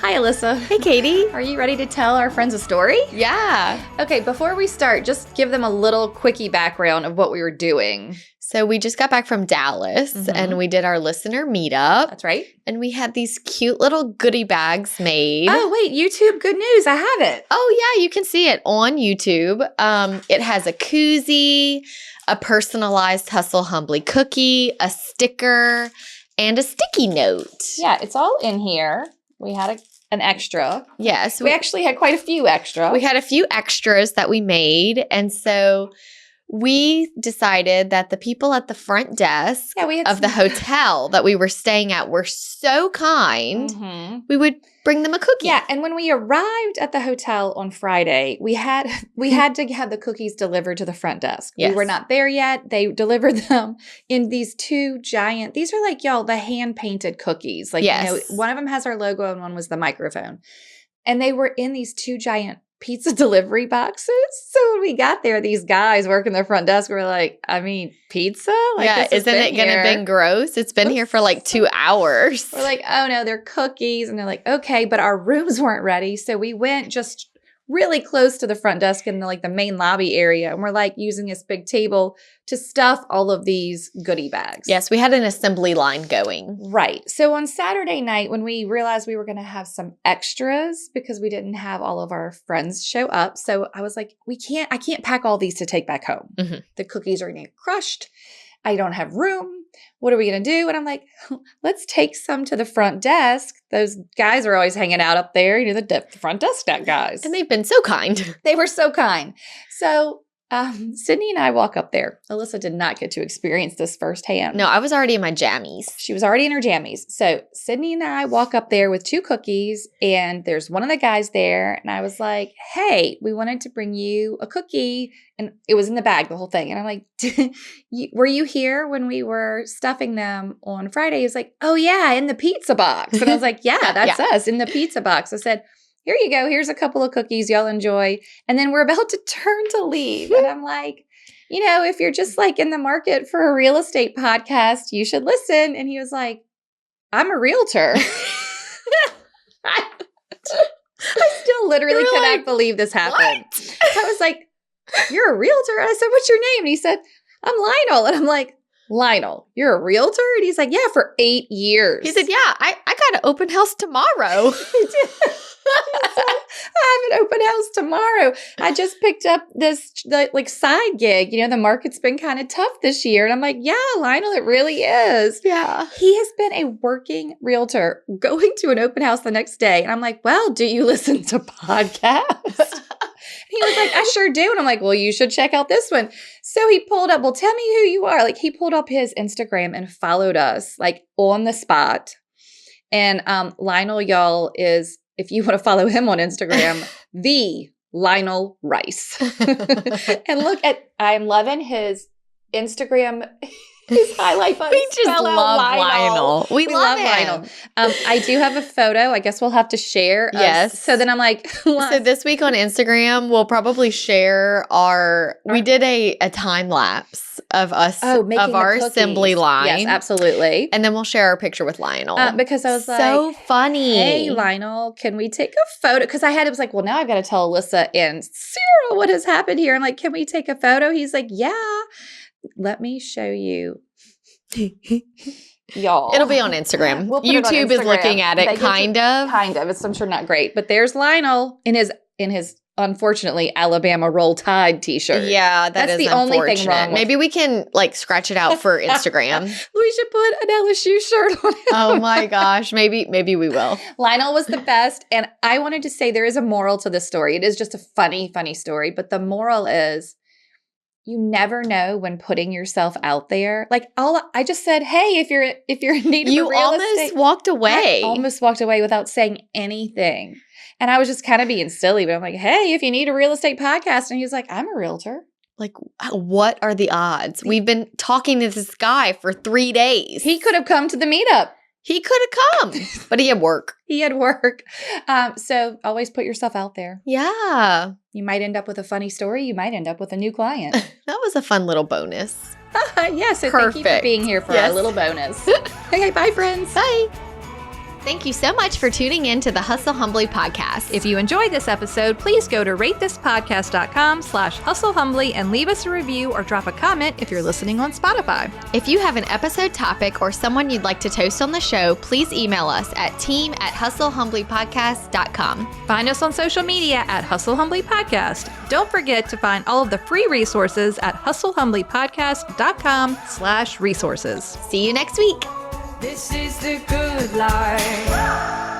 Hi, Alyssa. Hey, Katie. Are you ready to tell our friends a story? Yeah. Okay, before we start, just give them a little quickie background of what we were doing. So we just got back from Dallas and we did our listener meetup. That's right. And we had these cute little goodie bags made. Oh, wait, YouTube, good news. I have it. Oh, yeah, you can see it on YouTube. It has a koozie, a personalized Hustle Humbly cookie, a sticker, and a sticky note. Yeah, it's all in here. We had an extra. Yes. We actually had quite a few extra. We had a few extras that we made. And so we decided that the people at the front desk of the hotel that we were staying at were so kind, we would bring them a cookie. Yeah, and when we arrived at the hotel on Friday, we had to have the cookies delivered to the front desk. Yes. We were not there yet. They delivered them in these two giant, these are like, y'all, the hand-painted cookies. Like, yes. you know, one of them has our logo and one was the microphone. And they were in these two giant pizza delivery boxes. So when we got there, these guys working the front desk were like, I mean, pizza? Like, yeah, isn't it going to have been gross? It's been here for like 2 hours. We're like, oh no, they're cookies. And they're like, okay, but our rooms weren't ready. So we went just really close to the front desk in the main lobby area. And we're like using this big table to stuff all of these goodie bags. Yes, we had an assembly line going. Right. So on Saturday night, when we realized we were going to have some extras because we didn't have all of our friends show up. So I was like, I can't pack all these to take back home. The cookies are going to get crushed. I don't have room. What are we going to do? And I'm like, let's take some to the front desk. Those guys are always hanging out up there. You know, the front desk guys. And they've been so kind. They were so kind. So Sydney and I walk up there. Alyssa did not get to experience this firsthand. No, I was already in my jammies. She was already in her jammies. So Sydney and I walk up there with 2 cookies, and there's one of the guys there. And I was like, hey, we wanted to bring you a cookie. And it was in the bag, the whole thing. And I'm like, were you here when we were stuffing them on Friday? He was like, oh, yeah, in the pizza box. And I was like, yeah, that's us in the pizza box. I said, here you go. Here's a couple of cookies. Y'all enjoy. And then we're about to turn to leave. And I'm like, you know, if you're just like in the market for a real estate podcast, you should listen. And he was like, I'm a realtor. I still literally cannot believe this happened. What? I was like, you're a realtor? And I said, what's your name? And he said, I'm Lionel. And I'm like, Lionel, you're a realtor? And he's like, yeah, for 8 years. He said, yeah, I got an open house tomorrow. I have an open house tomorrow. I just picked up this side gig. You know, the market's been kind of tough this year. And I'm like, yeah, Lionel, it really is. Yeah. He has been a working realtor going to an open house the next day. And I'm like, well, do you listen to podcasts? He was like, I sure do. And I'm like, well, you should check out this one. So he pulled up, well, tell me who you are. Like, he pulled up his Instagram and followed us like on the spot. And Lionel, y'all, is, if you want to follow him on Instagram, the Lionel Rice. And look at, I'm loving his Instagram, his highlight button. We just love Lionel. We love him. Lionel. I do have a photo. I guess we'll have to share. Yes. So then I'm like, so this week on Instagram, we'll probably share we did a time lapse of us, of our assembly line. Yes, absolutely. And then we'll share our picture with Lionel. Because I was so like, funny. Hey, Lionel, can we take a photo? Because it was like, well, now I've got to tell Alyssa and Sarah what has happened here. I'm like, can we take a photo? He's like, yeah. Let me show you. Y'all. It'll be on Instagram. We'll YouTube is looking at it, kind of. Kind of. It's, I'm sure, not great. But there's Lionel in his unfortunately Alabama Roll Tide t-shirt. Yeah, that's the only thing wrong. Maybe we can scratch it out for Instagram. We should put an LSU shirt on it. Oh my gosh. Maybe we will. Lionel was the best. And I wanted to say there is a moral to this story. It is just a funny, funny story. But the moral is, you never know when putting yourself out there. Like, I just said, hey, if you're in need of real estate. You almost walked away. I almost walked away without saying anything. And I was just kind of being silly, but I'm like, hey, if you need a real estate podcast. And he was like, I'm a realtor. Like, what are the odds? We've been talking to this guy for 3 days. He could have come to the meetup. He could have come, but he had work. So always put yourself out there. Yeah. You might end up with a funny story. You might end up with a new client. That was a fun little bonus. Yeah, so thank you for being here for our little bonus. Okay, bye, friends. Bye. Thank you so much for tuning in to the Hustle Humbly podcast. If you enjoyed this episode, please go to ratethispodcast.com/hustlehumbly and leave us a review or drop a comment if you're listening on Spotify. If you have an episode topic or someone you'd like to toast on the show, please email us at team@hustlehumblypodcast.com. Find us on social media at Hustle Humbly Podcast. Don't forget to find all of the free resources at hustlehumblypodcast.com/resources. See you next week. This is the good life.